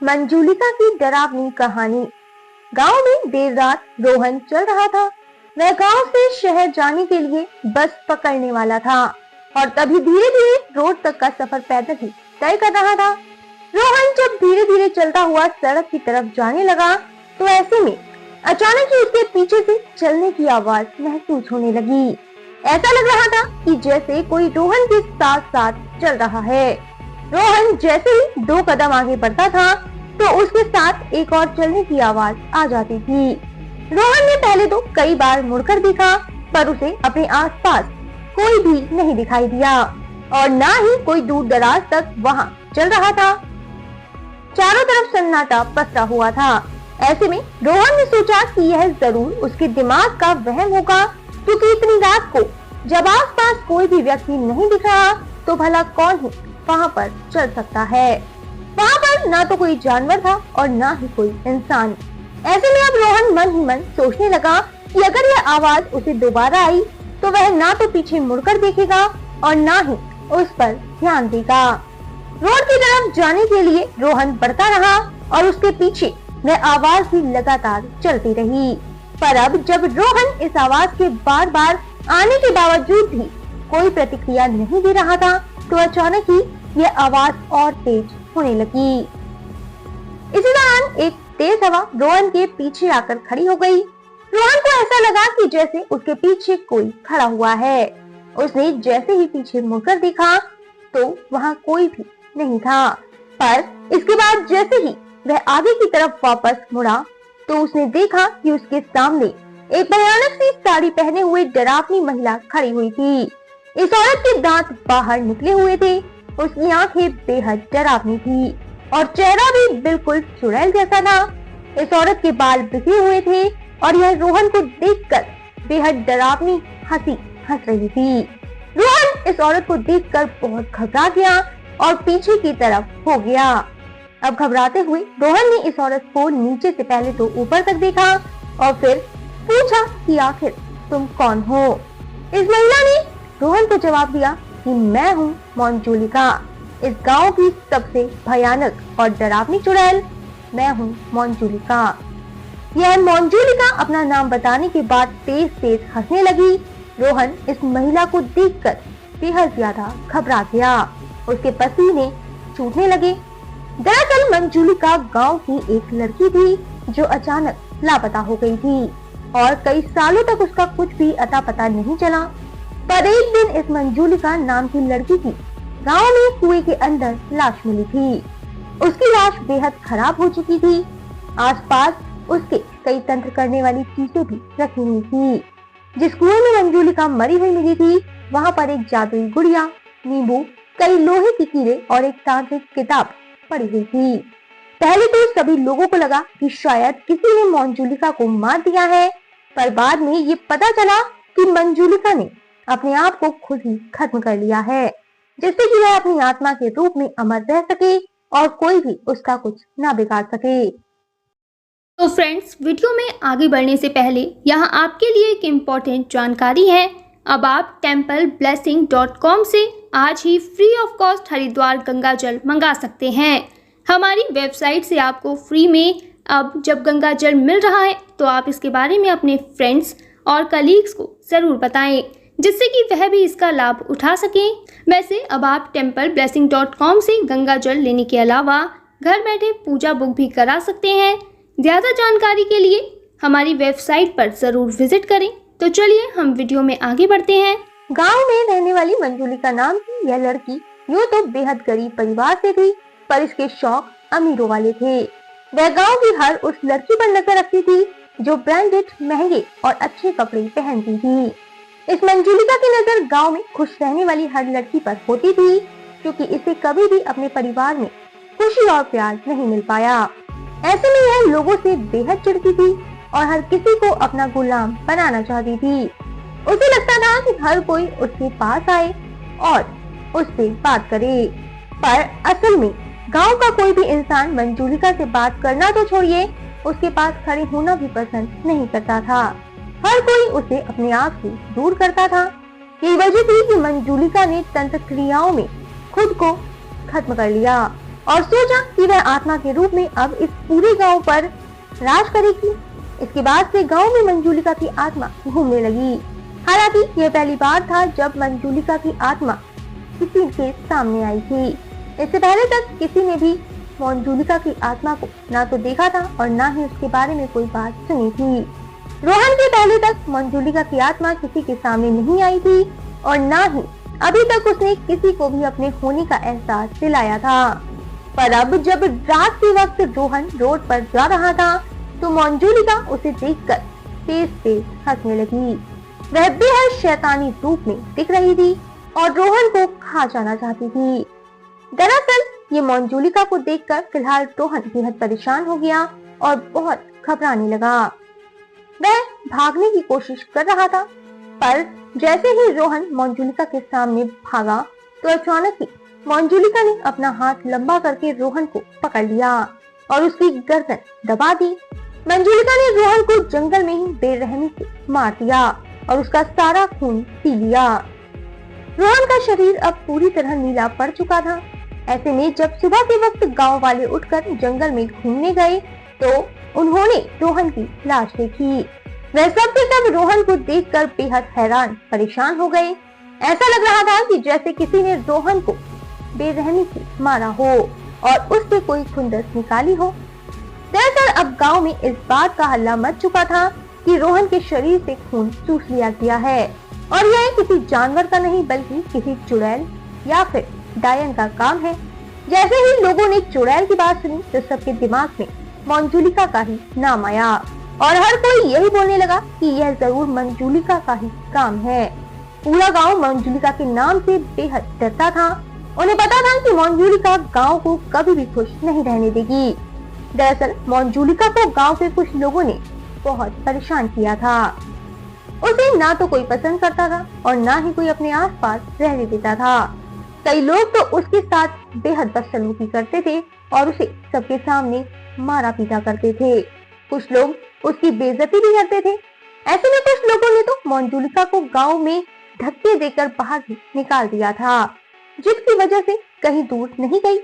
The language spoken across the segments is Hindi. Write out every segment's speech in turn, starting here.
मंजूलिका की डरावनी कहानी। गांव में देर रात रोहन चल रहा था। वह गांव से शहर जाने के लिए बस पकड़ने वाला था और तभी धीरे धीरे रोड तक का सफर पैदल ही तय कर रहा था। रोहन जब धीरे धीरे चलता हुआ सड़क की तरफ जाने लगा तो ऐसे में अचानक ही उसके पीछे से चलने की आवाज महसूस होने लगी। ऐसा लग रहा था कि जैसे कोई रोहन के साथ साथ चल रहा है। रोहन जैसे ही 2 कदम आगे बढ़ता था तो उसके साथ एक और चलने की आवाज आ जाती थी। रोहन ने पहले तो कई बार मुड़कर देखा पर उसे अपने आसपास कोई भी नहीं दिखाई दिया और ना ही कोई दूर दराज तक वहां चल रहा था। चारों तरफ सन्नाटा पसरा हुआ था। ऐसे में रोहन ने सोचा कि यह जरूर उसके दिमाग का वहम होगा, क्योंकि इतनी रात को जब आसपास कोई भी व्यक्ति नहीं दिख रहा तो भला कौन ही वहाँ पर चल सकता है। वहाँ पर ना तो कोई जानवर था और ना ही कोई इंसान। ऐसे में अब रोहन मन ही मन सोचने लगा कि अगर यह आवाज उसे दोबारा आई तो वह ना तो पीछे मुड़कर देखेगा और ना ही उस पर ध्यान देगा। रोड की तरफ जाने के लिए रोहन बढ़ता रहा और उसके पीछे वह आवाज भी लगातार चलती रही। पर अब जब रोहन इस आवाज के बार बार आने के बावजूद भी कोई प्रतिक्रिया नहीं दे रहा था तो अचानक ही यह आवाज और तेज होने लगी। इसी दौरान एक तेज हवा रोहन के पीछे आकर खड़ी हो गई। रोहन को ऐसा लगा कि जैसे उसके पीछे कोई खड़ा हुआ है। उसने जैसे ही पीछे मुड़कर देखा तो वहाँ कोई भी नहीं था, पर इसके बाद जैसे ही वह आगे की तरफ वापस मुड़ा तो उसने देखा कि उसके सामने एक भयानक सी साड़ी पहने हुए डरावनी महिला खड़ी हुई थी। इस औरत के दांत बाहर निकले हुए थे, उसकी आंखें बेहद डरावनी थी और चेहरा भी बिल्कुल चुड़ैल जैसा था। इस औरत के बाल बिखरे हुए थे और यह रोहन को देखकर बेहद डरावनी हंसी हंस रही थी। रोहन इस औरत को देखकर बहुत घबरा गया और पीछे की तरफ हो गया। अब घबराते हुए रोहन ने इस औरत को नीचे से पहले तो ऊपर तक देखा और फिर पूछा कि आखिर तुम कौन हो। इस महिला ने रोहन को जवाब दिया कि मैं हूँ मंजूलिका, इस गांव की सबसे भयानक और डरावनी चुड़ैल। मैं हूँ मंजूलिका। यह मंजूलिका अपना नाम बताने के बाद तेज तेज हंसने लगी। रोहन इस महिला को देखकर बेहद ज्यादा घबरा गया। उसके पसीने छूटने लगे। दरअसल मंजूलिका गांव की एक लड़की थी जो अचानक लापता हो गई थी और कई सालों तक उसका कुछ भी अता पता नहीं चला। पर एक दिन इस मंजूलिका नाम की लड़की की गांव में कुएं के अंदर लाश मिली थी। उसकी लाश बेहद खराब हो चुकी थी। आसपास उसके कई तंत्र करने वाली चीजें भी रखी हुई थी। जिस कुएं में मंजूलिका मरी हुई मिली थी वहाँ पर एक जादुई गुड़िया, नींबू, कई लोहे की कीड़े और एक तांत्रिक किताब पड़ी हुई थी। पहले तो सभी लोगों को लगा कि शायद किसी ने मंजूलिका को मार दिया है, पर बाद में ये पता चला कि मंजूलिका ने अपने आप को खुद ही खत्म कर लिया है, जिससे कि वह अपनी आत्मा के रूप में अमर रह सके और कोई भी उसका कुछ ना बिगाड़ सके। तो फ्रेंड्स, वीडियो में आगे बढ़ने से पहले यहाँ आपके लिए एक इम्पॉर्टेंट जानकारी है। अब आप templeblessing.com से आज ही free of cost Haridwar Ganga जल मंगा सकते हैं। हमारी वेबसाइट से आपको फ्री में अब जब गंगा जल मिल रहा है तो आप इसके बारे में अपने फ्रेंड्स और कलीग्स को ज़रूर बताएं, जिससे कि वह भी इसका लाभ उठा सकें। वैसे अब आप templeblessing.com से गंगा जल लेने के अलावा घर बैठे पूजा बुक भी करा सकते हैं। ज़्यादा जानकारी के लिए हमारी वेबसाइट पर ज़रूर विजिट करें। तो चलिए हम वीडियो में आगे बढ़ते हैं। गांव में रहने वाली मंजूलिका नाम की यह लड़की यूँ तो बेहद गरीब परिवार से थी, पर इसके शौक अमीरों वाले थे। वह गांव की हर उस लड़की पर नजर रखती थी जो ब्रांडेड, महंगे और अच्छे कपड़े पहनती थी। इस मंजूलिका की नजर गांव में खुश रहने वाली हर लड़की पर होती थी, क्योंकि इसे कभी भी अपने परिवार में खुशी और प्यार नहीं मिल पाया। ऐसे में यह लोगों से बेहद चिढ़ती थी और हर किसी को अपना गुलाम बनाना चाहती थी। उसे लगता था कि हर कोई उसके पास आए और उससे बात करे, पर असल में गांव का कोई भी इंसान मंजूलिका से बात करना तो छोड़िए, उसके पास खड़े होना भी पसंद नहीं करता था। हर कोई उसे अपने आप से दूर करता था। यही वजह थी कि मंजूलिका ने तंत्र क्रियाओं में खुद को खत्म कर लिया और सोचा कि वह आत्मा के रूप में अब इस पूरे गांव पर राज करेगी। इसके बाद से गांव में मंजूलिका की आत्मा घूमने लगी। हालांकि यह पहली बार था जब मंजूलिका की आत्मा किसी के सामने आई थी। इससे पहले तक किसी ने भी मंजूलिका की आत्मा को ना तो देखा था और ना ही उसके बारे में कोई बात सुनी थी। रोहन के पहले तक मंजूलिका की आत्मा किसी के सामने नहीं आई थी और ना ही अभी तक उसने किसी को भी अपने होने का एहसास दिलाया था। पर अब जब रात के वक्त रोहन रोड पर जा रहा था तो मंजूलिका उसे देखकर तेज तेज हंसने लगी। वह बेहद शैतानी रूप में दिख रही थी और रोहन को खा जाना चाहती थी। दरअसल ये मंजूलिका को देखकर फिलहाल रोहन बेहद परेशान हो गया और बहुत घबराने लगा। वह भागने की कोशिश कर रहा था, पर जैसे ही रोहन मंजूलिका के सामने भागा तो अचानक ही मंजूलिका ने अपना हाथ लंबा करके रोहन को पकड़ लिया और उसकी गर्दन दबा दी। मंजूलिका ने रोहन को जंगल में ही बेरहमी से मार दिया और उसका सारा खून पी लिया। रोहन का शरीर अब पूरी तरह नीला पड़ चुका था। ऐसे में जब सुबह के वक्त गांव वाले उठकर जंगल में घूमने गए तो उन्होंने रोहन की लाश देखी। वह सब के सब रोहन को देखकर बेहद हैरान परेशान हो गए। ऐसा लग रहा था कि जैसे किसी ने रोहन को बेरहमी से मारा हो और उससे कोई खुंदस निकाली हो। दरअसल अब गांव में इस बात का हल्ला मच चुका था कि रोहन के शरीर से खून चूस लिया गया है और यह किसी जानवर का नहीं बल्कि किसी चुड़ैल या फिर डायन का काम है। जैसे ही लोगों ने चुड़ैल की बात सुनी तो सबके दिमाग में मंजूलिका का ही नाम आया और हर कोई यही बोलने लगा कि यह जरूर मंजूलिका का ही काम है। पूरा गांव मंजूलिका के नाम से बेहद डरता था। उन्हें पता था कि मंजूलिका गांव को कभी भी खुश नहीं रहने देगी। दरअसल मंजूलिका को गांव के कुछ लोगों ने बहुत परेशान किया था। उसे ना तो कोई पसंद करता था और ना ही कोई अपने आसपास रहने देता था। कई लोग तो उसके साथ बेहद बदसलूकी करते थे और उसे सबके सामने मारा पीटा करते थे। कुछ लोग उसकी बेइज्जती भी करते थे। ऐसे में कुछ लोगों ने तो मंजूलिका को गांव में धक्के देकर बाहर भी निकाल दिया था, जिसकी वजह से कहीं दूर नहीं गई।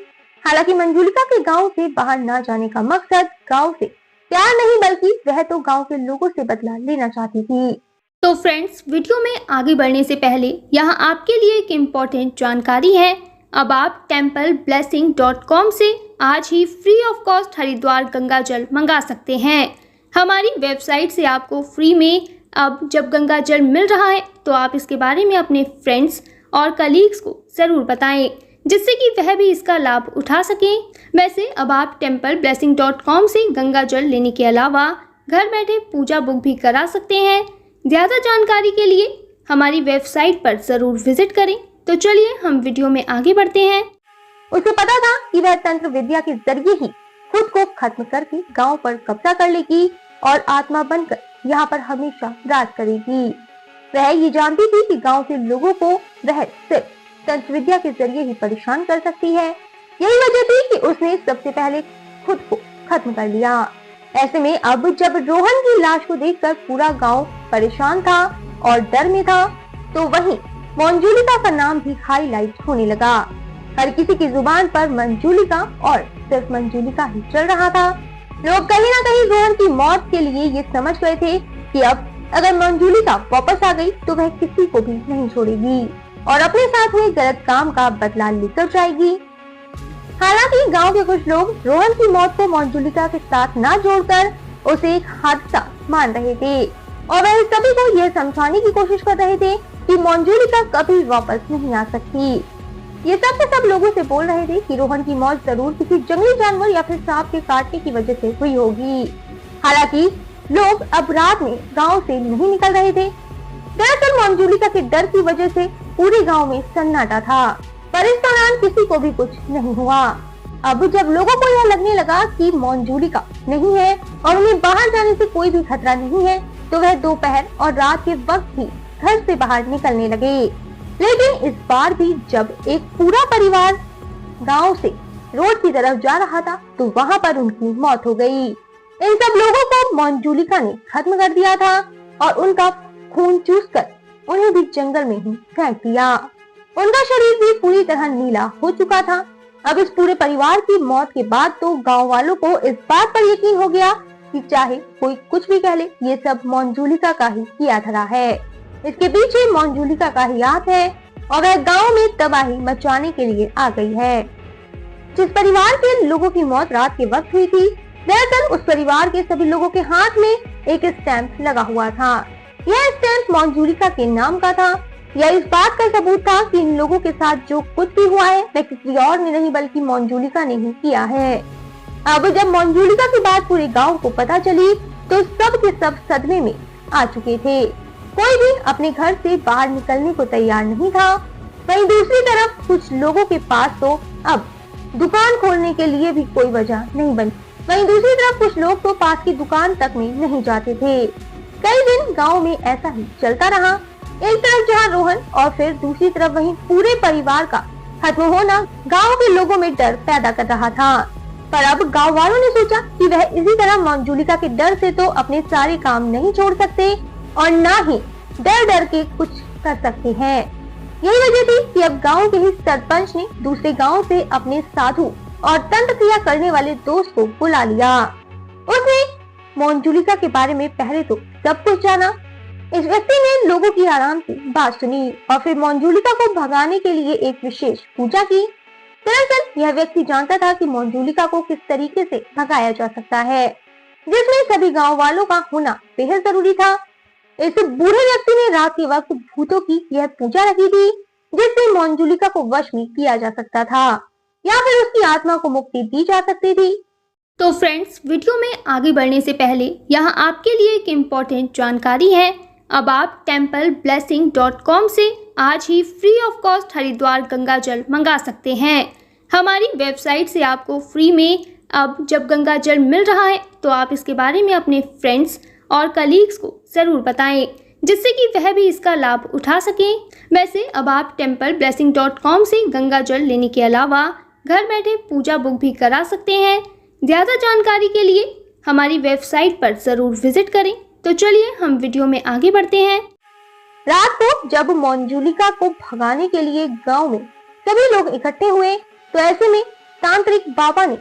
हालांकि मंजूलिका के गांव से बाहर ना जाने का मकसद गांव से प्यार नहीं बल्कि वह तो गांव के लोगों से बदला लेना चाहती थी। तो फ्रेंड्स, वीडियो में आगे बढ़ने से पहले यहाँ आपके लिए एक इम्पॉर्टेंट जानकारी है। अब आप templeblessing.com से आज ही free of cost Haridwar Ganga जल मंगा सकते हैं। हमारी वेबसाइट से आपको फ्री में अब जब गंगा जल मिल रहा है तो आप इसके बारे में अपने फ्रेंड्स और कलीग्स को ज़रूर बताएं, जिससे कि वह भी इसका लाभ उठा सकें। वैसे अब आप templeblessing.com से गंगा जल लेने के अलावा घर बैठे पूजा बुक भी करा सकते हैं। ज़्यादा जानकारी के लिए हमारी वेबसाइट पर ज़रूर विजिट करें। तो चलिए हम वीडियो में आगे बढ़ते हैं। उसे पता था कि वह तंत्र विद्या के जरिए ही खुद को खत्म करके गांव पर कब्जा कर लेगी और आत्मा बनकर यहाँ पर हमेशा राज करेगी। वह ये जानती थी कि गांव के लोगों को वह सिर्फ तंत्र विद्या के जरिए ही परेशान कर सकती है। यही वजह थी कि उसने सबसे पहले खुद को खत्म कर लिया। ऐसे में अब जब रोहन की लाश को देखकर पूरा गांव परेशान था और डर में था, तो वहीं मंजूलिका का नाम भी हाईलाइट होने लगा। हर किसी की जुबान पर मंजूलिका और सिर्फ मंजूलिका ही चल रहा था। लोग कहीं ना कहीं रोहन की मौत के लिए ये समझ गए थे कि अब अगर मंजूलिका वापस आ गई तो वह किसी को भी नहीं छोड़ेगी और अपने साथ हुए गलत काम का बदला लेकर जाएगी। हालांकि गांव के कुछ लोग रोहन की मौत को मंजूलिका के साथ न जोड़कर उसे एक हादसा मान रहे थे और वह सभी को यह समझाने की कोशिश कर रहे थे कि मंजूलिका कभी वापस नहीं आ सकती। ये सब के सब लोगों से बोल रहे थे कि रोहन की मौत जरूर किसी जंगली जानवर या फिर सांप के काटने की वजह से हुई होगी। हालांकि लोग अब रात में गांव से नहीं निकल रहे थे। दरअसल मंजूलिका के डर की वजह से पूरे गांव में सन्नाटा था, पर इस दौरान किसी को भी कुछ नहीं हुआ। अब जब लोगों को यह लगने लगा कि मंजूलिका नहीं है और उन्हें बाहर जाने से कोई भी खतरा नहीं है, तो वह दोपहर और रात के वक्त भी घर से बाहर निकलने लगे। लेकिन इस बार भी जब एक पूरा परिवार गांव से रोड की तरफ जा रहा था तो वहां पर उनकी मौत हो गई। इन सब लोगों को मंजूलिका ने खत्म कर दिया था और उनका खून चूसकर उन्हें भी जंगल में ही फेंक दिया। उनका शरीर भी पूरी तरह नीला हो चुका था। अब इस पूरे परिवार की मौत के बाद तो गांव वालों को इस बात पर यकीन हो गया कि चाहे कोई कुछ भी कह ले, ये सब मोंजुलिका का ही किया धरा है। इसके पीछे मोंजुलिका का ही हाथ है और वह गांव में तबाही मचाने के लिए आ गई है। जिस परिवार के लोगों की मौत रात के वक्त हुई थी, दरअसल उस परिवार के सभी लोगों के हाथ में एक स्टैंप लगा हुआ था। यह स्टैंप मोंजुलिका के नाम का था। यह इस बात का सबूत था कि इन लोगों के साथ जो कुछ भी हुआ है वह किसी और ने नहीं बल्कि मोंजुलिका ने ही किया है। अब जब मोंजुलिका की बात पूरे गांव को पता चली तो सब के सब सदमे में आ चुके थे। कोई भी अपने घर से बाहर निकलने को तैयार नहीं था। वहीं दूसरी तरफ कुछ लोगों के पास तो अब दुकान खोलने के लिए भी कोई वजह नहीं बनी। वहीं दूसरी तरफ कुछ लोग तो पास की दुकान तक में नहीं जाते थे। कई दिन गांव में ऐसा ही चलता रहा। एक तरफ जहां रोहन और फिर दूसरी तरफ वहीं पूरे परिवार का खत्म होना गांव के लोगों में डर पैदा कर रहा था। पर अब गांव वालों ने सोचा कि वह इसी तरह मोंजुलिका के डर से तो अपने सारे काम नहीं छोड़ सकते और न ही डर डर के कुछ कर सकते हैं। यही वजह थी कि अब गांव के ही सरपंच ने दूसरे गांव से अपने साधु और तंत्र क्रिया करने वाले दोस्त को बुला लिया। उसने मोंजुलिका के बारे में पहले तो सब कुछ जाना। इस व्यक्ति ने लोगों की आराम से बात सुनी और फिर मोंजुलिका को भगाने के लिए एक विशेष पूजा की। दरअसल यह व्यक्ति जानता था कि मोंजुलिका को किस तरीके से भगाया जा सकता है, जिसमें सभी गांव वालों का होना बेहद जरूरी था। इस बूढ़े व्यक्ति ने रात के वक्त भूतों की यह पूजा रखी थी, जिससे मोंजुलिका को वश में किया जा सकता था या फिर उसकी आत्मा को मुक्ति दी जा सकती थी। तो फ्रेंड्स, वीडियो में आगे बढ़ने से पहले यहाँ आपके लिए एक इम्पोर्टेंट जानकारी है। अब आप templeblessing.com से आज ही free of cost Haridwar Ganga जल मंगा सकते हैं। हमारी वेबसाइट से आपको फ्री में अब जब गंगा जल मिल रहा है तो आप इसके बारे में अपने फ्रेंड्स और कलीग्स को ज़रूर बताएं, जिससे कि वह भी इसका लाभ उठा सकें। वैसे अब आप templeblessing.com से गंगा जल लेने के अलावा घर बैठे पूजा बुक भी करा सकते हैं। ज़्यादा जानकारी के लिए हमारी वेबसाइट पर ज़रूर विजिट करें। तो चलिए हम वीडियो में आगे बढ़ते हैं। रात को जब मोंजुलिका को भगाने के लिए गांव में सभी लोग इकट्ठे हुए तो ऐसे में तांत्रिक बाबा ने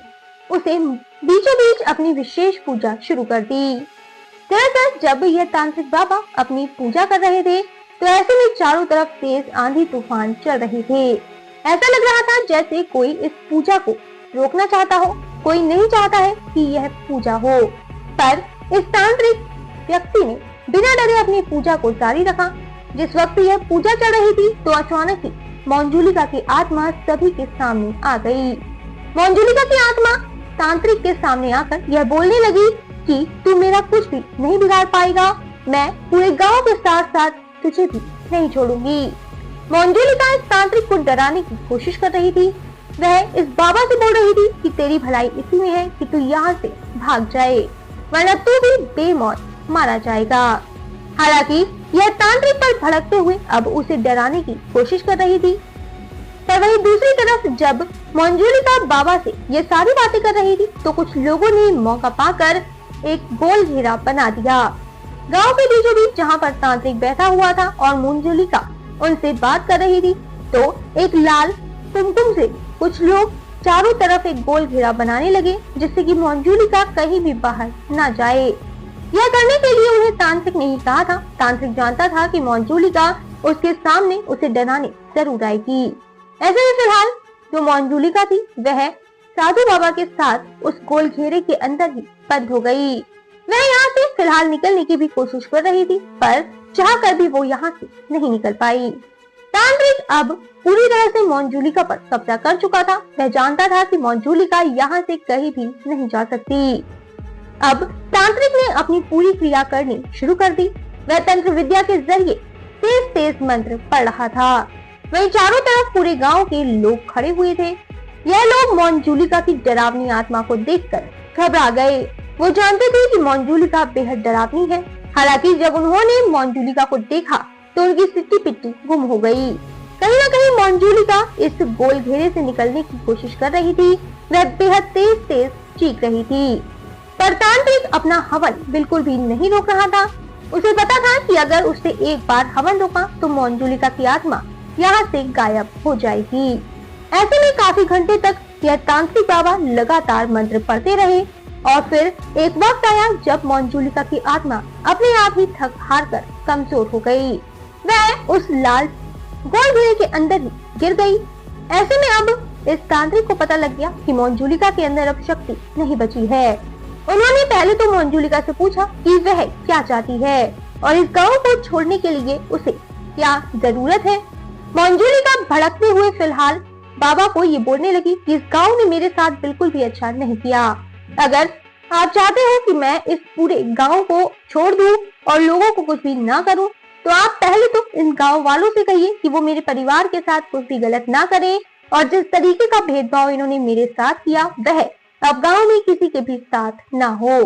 उसे बीचों बीच अपनी विशेष पूजा शुरू कर दी। दरअसल जब यह तांत्रिक बाबा अपनी पूजा कर रहे थे तो ऐसे में चारों तरफ तेज आंधी तूफान चल रहे थे। ऐसा लग रहा था जैसे कोई इस पूजा को रोकना चाहता हो, कोई नहीं चाहता है कि यह पूजा हो। पर इस तांत्रिक व्यक्ति ने बिना डरे अपनी पूजा को जारी रखा। जिस वक्त यह पूजा चल रही थी तो अचानक ही मोंजुलिका की आत्मा सभी के सामने आ गई। मोंजुलिका की आत्मा तांत्रिक के सामने आकर यह बोलने लगी कि तू मेरा कुछ भी नहीं बिगाड़ पाएगा, मैं पूरे गांव के साथ साथ तुझे भी नहीं छोड़ूंगी। मोंजुलिका इस तांत्रिक को डराने की कोशिश कर रही थी। वह इस बाबा से बोल रही थी कि तेरी भलाई इसी में है कि तू यहाँ से भाग जाए, वरना तू भी बेमौत मारा जाएगा। हालांकि यह तांत्रिक पर भड़कते हुए अब उसे डराने की कोशिश कर रही थी। पर वहीं दूसरी तरफ जब मोंजुलिका बाबा से ये सारी बातें कर रही थी तो कुछ लोगों ने मौका पाकर एक गोल घेरा बना दिया। गांव के बीचों बीच जहाँ पर तांत्रिक बैठा हुआ था और मोंजुलिका उनसे बात कर रही थी तो एक लाल कुमकुम से कुछ लोग चारों तरफ एक गोल घेरा बनाने लगे, जिससे कि मोंजुलिका कहीं भी बाहर न जाए। यह करने के लिए उन्हें तांत्रिक ने ही कहा था। तांत्रिक जानता था कि मोंजुलिका उसके सामने उसे डराने जरूर आएगी। ऐसे में फिलहाल जो मोंजुलिका थी वह साधु बाबा के साथ उस गोल घेरे के अंदर ही बंद हो गई। वह यहाँ से फिलहाल निकलने की भी कोशिश कर रही थी, पर चाह कर भी वो यहाँ से नहीं निकल पाई। तांत्रिक अब पूरी तरह से मोंजुलिका पर कब्जा कर चुका था। वह जानता था कि मोंजुलिका यहाँ से कहीं भी नहीं जा सकती। अब तांत्रिक ने अपनी पूरी क्रिया करनी शुरू कर दी। वह तंत्र विद्या के जरिए तेज तेज मंत्र पढ़ रहा था। वहीं चारों तरफ पूरे गांव के लोग खड़े हुए थे। यह लोग मोंजुलिका की डरावनी आत्मा को देखकर घबरा गए। वो जानते थे कि मोंजुलिका बेहद डरावनी है। हालांकि जब उन्होंने मोंजुलिका को देखा तो उनकी सिट्टी पिट्टी गुम हो गई। कहीं न कहीं मोंजुलिका इस गोल घेरे से निकलने की कोशिश कर रही थी। वह बेहद तेज तेज चीख रही थी, पर तांत्रिक अपना हवन बिल्कुल भी नहीं रोक रहा था। उसे पता था कि अगर उसने एक बार हवन रोका तो मोंजुलिका की आत्मा यहाँ से गायब हो जाएगी। ऐसे में काफी घंटे तक यह तांत्रिक बाबा लगातार मंत्र पढ़ते रहे और फिर एक वक्त आया जब मंजूलिका की आत्मा अपने आप ही थक हार कर कमजोर हो गई। वह उस लाल गोल घेरे के अंदर ही गिर गई। ऐसे में अब इस तांत्रिक को पता लग गया कि मंजूलिका के अंदर अब शक्ति नहीं बची है। उन्होंने पहले तो मंजूलिका से पूछा कि वह क्या चाहती है और इस गांव को छोड़ने के लिए उसे क्या जरूरत है। मंजूलिका भड़कते हुए फिलहाल बाबा को ये बोलने लगी कि इस गांव ने मेरे साथ बिल्कुल भी अच्छा नहीं किया। अगर आप चाहते हो कि मैं इस पूरे गांव को छोड़ दूं और लोगों को कुछ भी ना करूं, तो आप पहले तो इन गांव वालों से कहिए कि वो मेरे परिवार के साथ कुछ भी गलत ना करें और जिस तरीके का भेदभाव इन्होंने मेरे साथ किया वह अब गांव में किसी के भी साथ ना हो।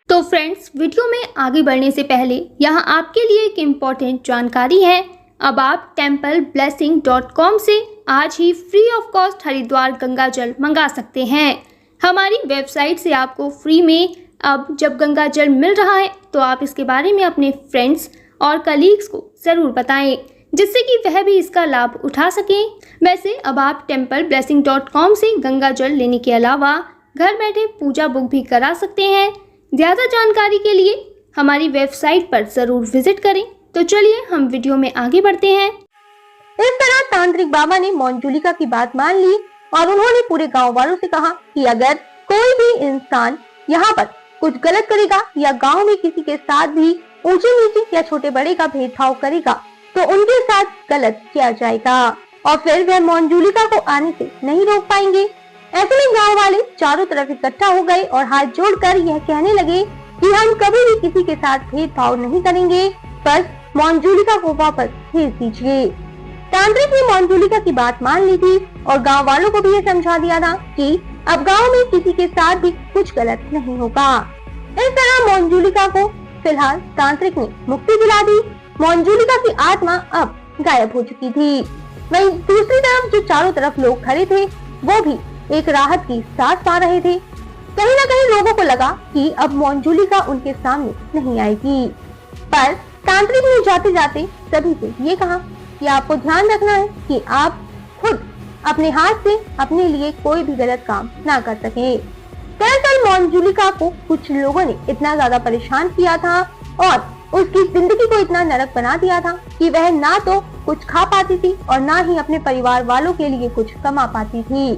तो फ्रेंड्स, वीडियो में आगे बढ़ने से पहले यहाँ आपके लिए एक इम्पॉर्टेंट जानकारी है। अब आप templeblessing.com से आज ही free of cost Haridwar Ganga जल मंगा सकते हैं। हमारी वेबसाइट से आपको फ्री में अब जब गंगा जल मिल रहा है तो आप इसके बारे में अपने फ्रेंड्स और कलीग्स को ज़रूर बताएं, जिससे कि वह भी इसका लाभ उठा सकें। वैसे अब आप templeblessing.com से गंगा जल लेने के अलावा घर बैठे पूजा बुक भी करा सकते हैं। ज़्यादा जानकारी के लिए हमारी वेबसाइट पर ज़रूर विजिट करें। तो चलिए हम वीडियो में आगे बढ़ते हैं। इस तरह तांत्रिक बाबा ने मंजूलिका की बात मान ली और उन्होंने पूरे गांव वालों से कहा कि अगर कोई भी इंसान यहाँ पर कुछ गलत करेगा या गांव में किसी के साथ भी ऊंचे नीचे या छोटे बड़े का भेदभाव करेगा तो उनके साथ गलत किया जाएगा और फिर वह मंजूलिका को आने से नहीं रोक पाएंगे। ऐसे में गांव वाले चारों तरफ इकट्ठा हो गए और हाथ जोड़कर यह कहने लगे कि हम कभी भी किसी के साथ भेदभाव नहीं करेंगे, बस मंजूलिका को वापस भेज दीजिए। तांत्रिक ने मंजूलिका की बात मान ली थी और गांव वालों को भी ये समझा दिया था कि अब गांव में किसी के साथ भी कुछ गलत नहीं होगा। इस तरह मंजूलिका को फिलहाल तांत्रिक ने मुक्ति दिला दी। मंजूलिका की आत्मा अब गायब हो चुकी थी। वहीं दूसरी तरफ जो चारों तरफ लोग खड़े थे वो भी एक राहत की सांस पा रहे थे। कहीं न कहीं लोगों को लगा कि अब मंजूलिका उनके सामने नहीं आएगी, पर तांत्रिक ने जाते जाते सभी से ये कहा कि आपको ध्यान रखना है कि आप खुद अपने हाथ से अपने लिए कोई भी गलत काम ना कर सके। दरअसल मंजूलिका को कुछ लोगों ने इतना ज्यादा परेशान किया था और उसकी जिंदगी को इतना नरक बना दिया था कि वह ना तो कुछ खा पाती थी और ना ही अपने परिवार वालों के लिए कुछ कमा पाती थी।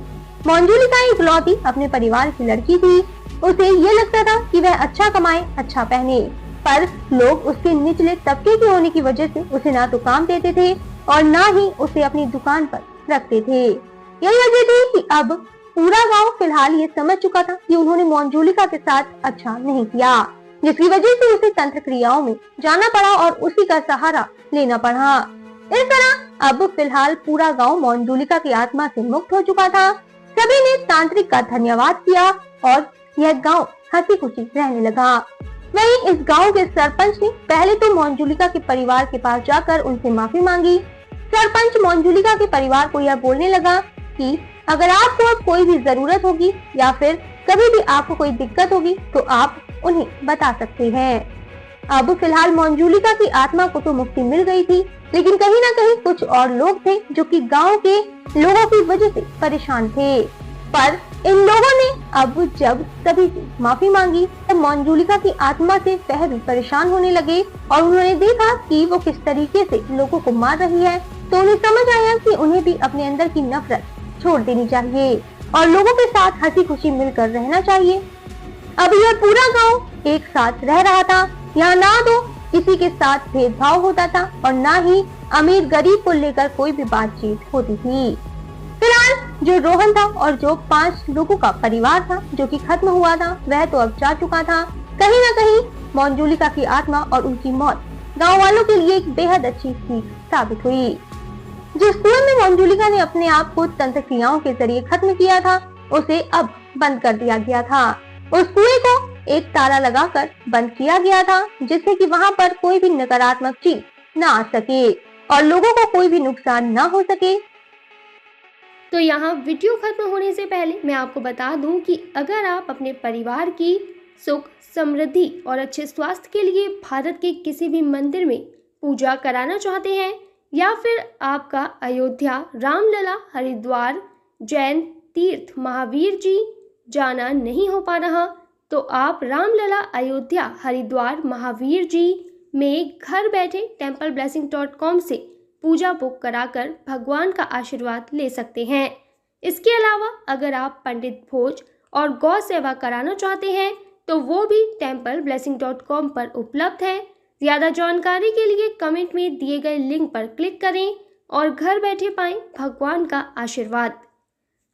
मंजूलिका इकलौती अपने परिवार की लड़की थी। उसे ये लगता था कि वह अच्छा कमाए, अच्छा पहने, पर लोग उसके निचले तबके के होने की वजह से उसे ना तो काम देते थे और ना ही उसे अपनी दुकान पर रखते थे। यही वजह थी कि अब पूरा गांव फिलहाल ये समझ चुका था कि उन्होंने मंजूलिका के साथ अच्छा नहीं किया, जिसकी वजह से उसे तंत्र क्रियाओं में जाना पड़ा और उसी का सहारा लेना पड़ा। इस तरह अब फिलहाल पूरा गांव मंजूलिका की आत्मा से मुक्त हो चुका था। सभी ने तांत्रिक का धन्यवाद किया और यह गांव हंसी खुशी रहने लगा। वहीं इस गांव के सरपंच ने पहले तो मंजूलिका के परिवार के पास जाकर उनसे माफी मांगी। सरपंच मंजूलिका के परिवार को यह बोलने लगा कि अगर आपको अब कोई भी जरूरत होगी या फिर कभी भी आपको कोई दिक्कत होगी तो आप उन्हें बता सकते हैं। अब फिलहाल मंजूलिका की आत्मा को तो मुक्ति मिल गई थी, लेकिन कहीं ना कहीं कुछ और लोग थे जो कि गांव के लोगों की वजह से परेशान थे। पर इन लोगों ने अब जब सभी से माफी मांगी तब मंजूलिका की आत्मा से वह भी परेशान होने लगे और उन्होंने देखा कि वो किस तरीके से लोगों को मार रही है, तो उन्हें समझ आया कि उन्हें भी अपने अंदर की नफरत छोड़ देनी चाहिए और लोगों के साथ हंसी खुशी मिलकर रहना चाहिए। अब यह पूरा गांव एक साथ रह रहा था। यहाँ ना तो किसी के साथ भेदभाव होता था और ना ही अमीर गरीब को लेकर कोई भी बातचीत होती थी। फिलहाल जो रोहन था और जो 5 लोगों का परिवार था जो कि खत्म हुआ था वह तो अब जा चुका था। कहीं न कहीं मंजूलिका की आत्मा और उनकी मौत गांव वालों के लिए एक बेहद अच्छी सीख साबित हुई। जिस कुएं में मंजूलिका ने अपने आप को तंत्र क्रियाओं के जरिए खत्म किया था उसे अब बंद कर दिया गया था। उस कुएं को एक ताला लगाकर बंद किया गया था जिससे कि वहां पर कोई भी नकारात्मक चीज न आ सके और लोगों को कोई भी नुकसान न हो सके। तो यहाँ वीडियो खत्म होने से पहले मैं आपको बता दूं कि अगर आप अपने परिवार की सुख, समृद्धि और अच्छे स्वास्थ्य के लिए भारत के किसी भी मंदिर में पूजा कराना चाहते हैं या फिर आपका अयोध्या, रामलला, हरिद्वार, जैन तीर्थ महावीर जी जाना नहीं हो पा रहा तो आप रामलला अयोध्या हरिद्वार महावीर जी में घर बैठे templeblessing.com से पूजा बुक कराकर भगवान का आशीर्वाद ले सकते हैं। इसके अलावा अगर आप पंडित भोज और गौ सेवा कराना चाहते हैं तो वो भी templeblessing.com पर उपलब्ध है। ज़्यादा जानकारी के लिए कमेंट में दिए गए लिंक पर क्लिक करें और घर बैठे पाएं भगवान का आशीर्वाद।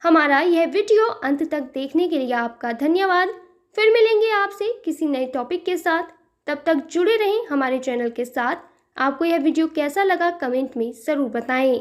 हमारा यह वीडियो अंत तक देखने के लिए आपका धन्यवाद। फिर मिलेंगे आपसे किसी नए टॉपिक के साथ। तब तक जुड़े रहें हमारे चैनल के साथ। आपको यह वीडियो कैसा लगा कमेंट में ज़रूर बताएं।